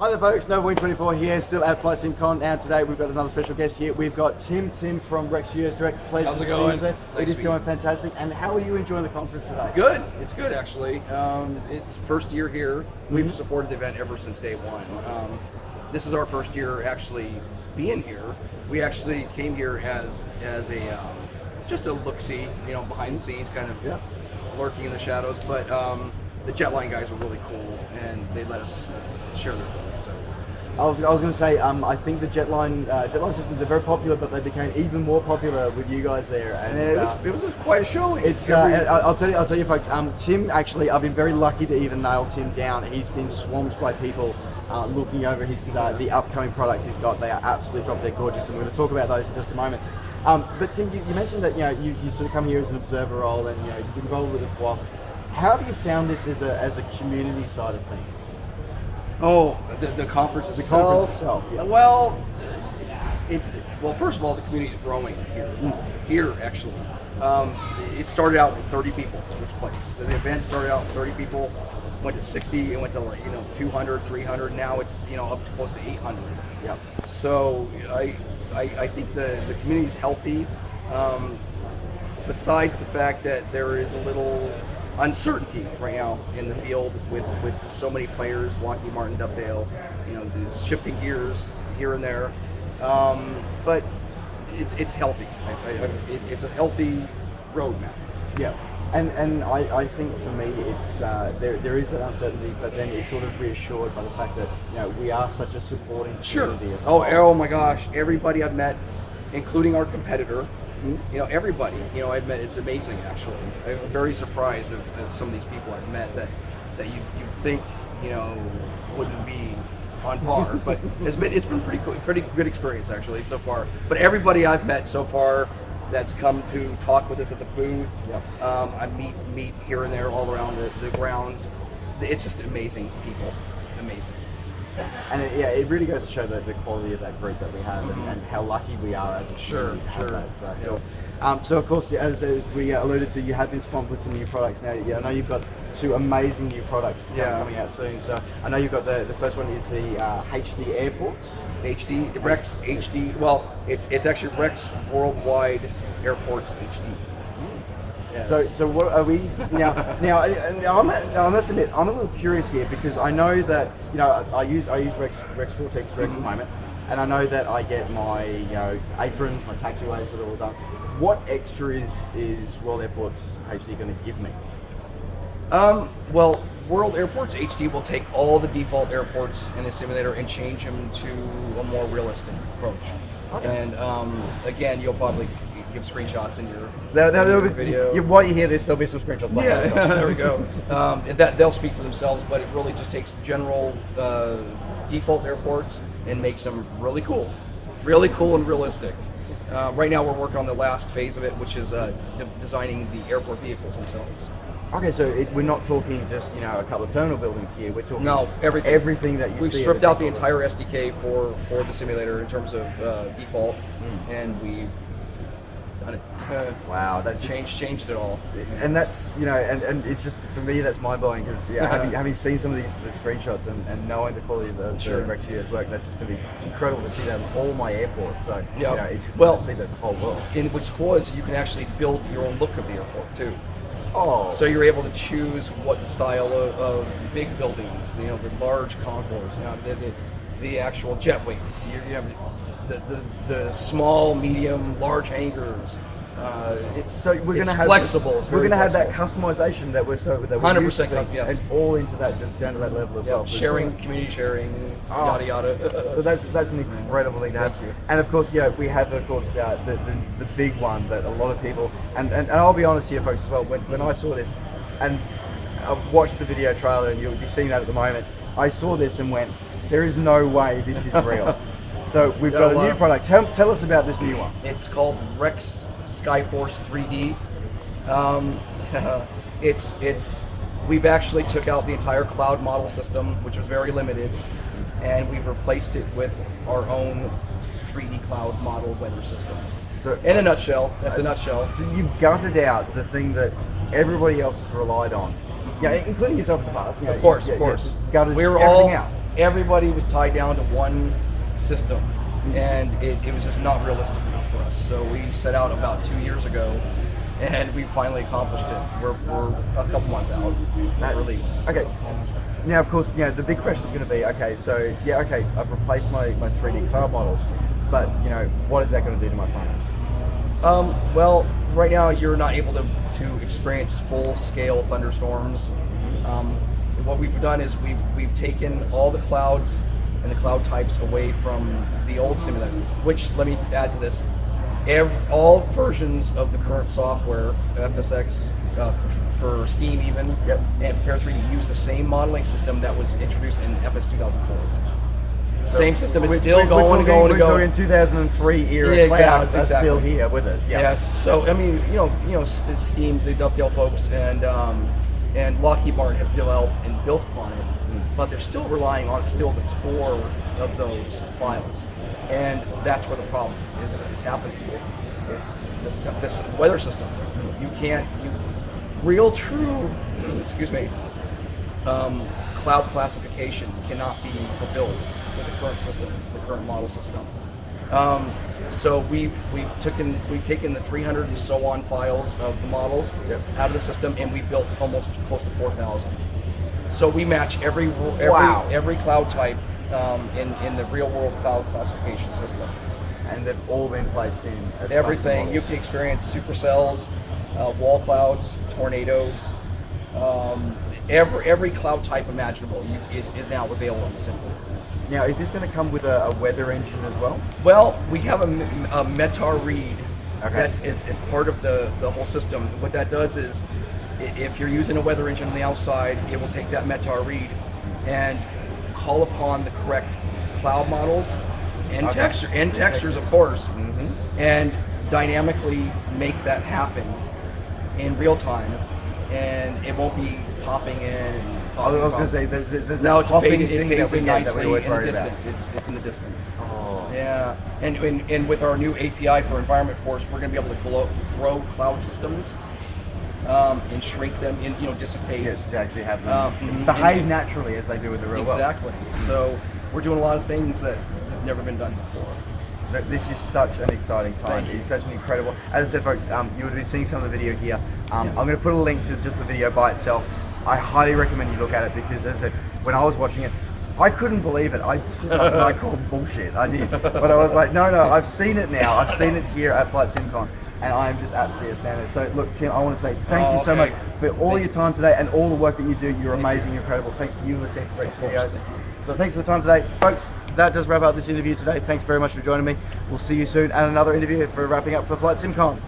Hi there folks, Novawing24 here, still at FlightSimCon, and today we've got another special guest here. We've got Tim from Rex US Direct. Pleasure How's it to going? see you, sir. It is going fantastic. And how are you enjoying the conference today? Good. It's good, actually. It's first year here. We've supported the event ever since day one. This is our first year actually being here. We actually came here as a just a look-see, behind the scenes, kind of lurking in the shadows. But the Jetline guys were really cool, and they let us share their booth. So. I was going to say, I think the Jetline systems are very popular, but they became even more popular with you guys there. And it was quite a showing. It's I'll tell you folks. Tim, actually, I've been very lucky to even nail Tim down. He's been swamped by people looking over his the upcoming products he's got. They are absolutely drop dead gorgeous, and we're going to talk about those in just a moment. But Tim, you mentioned that you sort of come here as an observer role, and you've been involved with it for a while. How have you found this as a community side of things? Oh, the conference itself. The conference itself. Yeah. Well, first of all, the community is growing here. Here, actually, it started out with 30 people. This place, the event started out with 30 people, went to 60, it went to 200, 300. Now it's up to close to 800. Yeah. So I think the community is healthy. Besides the fact that there is a little uncertainty right now in the field with so many players, Lockheed Martin, Dovetail, it's shifting gears here and there, but it's healthy. It's a healthy roadmap. Yeah, and I think for me it's there is that uncertainty, but then it's sort of reassured by the fact that we are such a supporting community. Sure. Oh my gosh, everybody I've met, including our competitor. Everybody, I've met, is amazing, actually. I'm very surprised at some of these people I've met that you think, wouldn't be on par, but it's been pretty good experience, actually, so far. But everybody I've met so far that's come to talk with us at the booth, I meet here and there all around the grounds. It's just amazing people, amazing. And it really goes to show the quality of that group that we have, and how lucky we are as a community to have that. So of course, as we alluded to, you have been swamped with some new products now. I know you've got two amazing new products coming out soon. So I know you've got the first one is the HD Airports. Rex HD. Well, it's actually Rex Worldwide Airports HD. Yes. So what are we now? I must admit, I'm a little curious here, because I know that I use Rex Vortex Direct at the moment, and I know that I get my aprons, my taxiways sort of all done. What extra is World Airports HD going to give me? Well, World Airports HD will take all the default airports in the simulator and change them to a more realistic approach. Okay. And again, you'll probably give screenshots in your video. While you hear this, there'll be some screenshots. Yeah, there we go. That they'll speak for themselves, but it really just takes general default airports and makes them really cool and realistic. Right now, we're working on the last phase of it, which is designing the airport vehicles themselves. Okay, so we're not talking just a couple of terminal buildings here. We're talking everything that you see. We've stripped out the entire SDK for the simulator in terms of default, and we've done it. Wow, that's changed it all. And that's and it's just, for me, that's mind blowing, because having seen some of the screenshots and knowing the quality of the Rex US work, that's just going to be incredible to see that on all my airports. So it's just to see the whole world. And what's cool is you can actually build your own look of the airport too. Oh. So you're able to choose what style of big buildings, the large concourse, the actual jetways. You have the small, medium, large hangars. We're going to have flexible. We're going to have that customization that we're 100%, yes. and all into that, down to that level as well. Sharing, community sharing, yada yada. So that's an incredible thing to have. And of course, we have the big one that a lot of people, and I'll be honest here, folks, as well. When I saw this, and I watched the video trailer, and you'll be seeing that at the moment, I saw this and went, there is no way this is real. So we've got a new product. Tell us about this new one. It's called Rex Skyforce 3D. We've actually took out the entire cloud model system, which was very limited, and we've replaced it with our own 3D cloud model weather system. So, in a nutshell, that's a nutshell. So you've gutted out the thing that everybody else has relied on, including yourself in the past. Of course. Gutted We were everything out. everybody was tied down to one system, and it was just not realistic enough for us. So we set out about 2 years ago, and we finally accomplished it. We're a couple months out of release. Okay. Now, of course, the big question is going to be, okay, so I've replaced my 3D cloud models, but what is that going to do to my phones? Well, right now you're not able to experience full-scale thunderstorms. What we've done is we've taken all the clouds and the cloud types away from the old simulator. Which, let me add to this, all versions of the current software, FSX, for Steam even, and Prepare 3D use the same modeling system that was introduced in FS 2004. Same system is still going. We're talking 2003 era clouds are still here with us. Yeah. Yes. So I mean, Steam, the Dovetail folks, and Lockheed Martin have developed and built upon it, but they're still relying on the core of those files, and that's where the problem is happening with this weather system. Real true cloud classification cannot be fulfilled with the current system, the current model system. So we've taken the 300 and so on files of the models out of the system, and we built almost close to 4,000. So we match every cloud type in the real world cloud classification system. And they've all been placed in as everything. You can experience supercells, wall clouds, tornadoes. Every cloud type imaginable is now available in the simulator. Now, is this going to come with a weather engine as well? Well, we have a METAR read. Okay. It's part of the whole system. What that does is, if you're using a weather engine on the outside, it will take that METAR read and call upon the correct cloud models and textures, of course, and dynamically make that happen in real time, and it won't be popping in. And I was going to say, no, it's fading it fades in nicely in the distance. About. It's in the distance. Oh. Yeah, and with our new API for Environment Force, we're going to be able to grow cloud systems and shrink them, and dissipate. Yes, to actually have them behave naturally as they do in the real world. Exactly. So we're doing a lot of things that have never been done before. This is such an exciting time. It's such an incredible. As I said, folks, you would have been seeing some of the video here. I'm going to put a link to just the video by itself. I highly recommend you look at it because, as I said, when I was watching it, I couldn't believe it. I called bullshit. I did, but I was like, no, I've seen it now. I've seen it here at FlightSimCon, and I'm just absolutely astounded. So, look, Tim, I want to say thank you so much for all your time today and all the work that you do. You're amazing, incredible. Thanks to you and the team for Great Studios. So thanks for the time today, folks. That does wrap up this interview today. Thanks very much for joining me. We'll see you soon at another interview for wrapping up for FlightSimCon.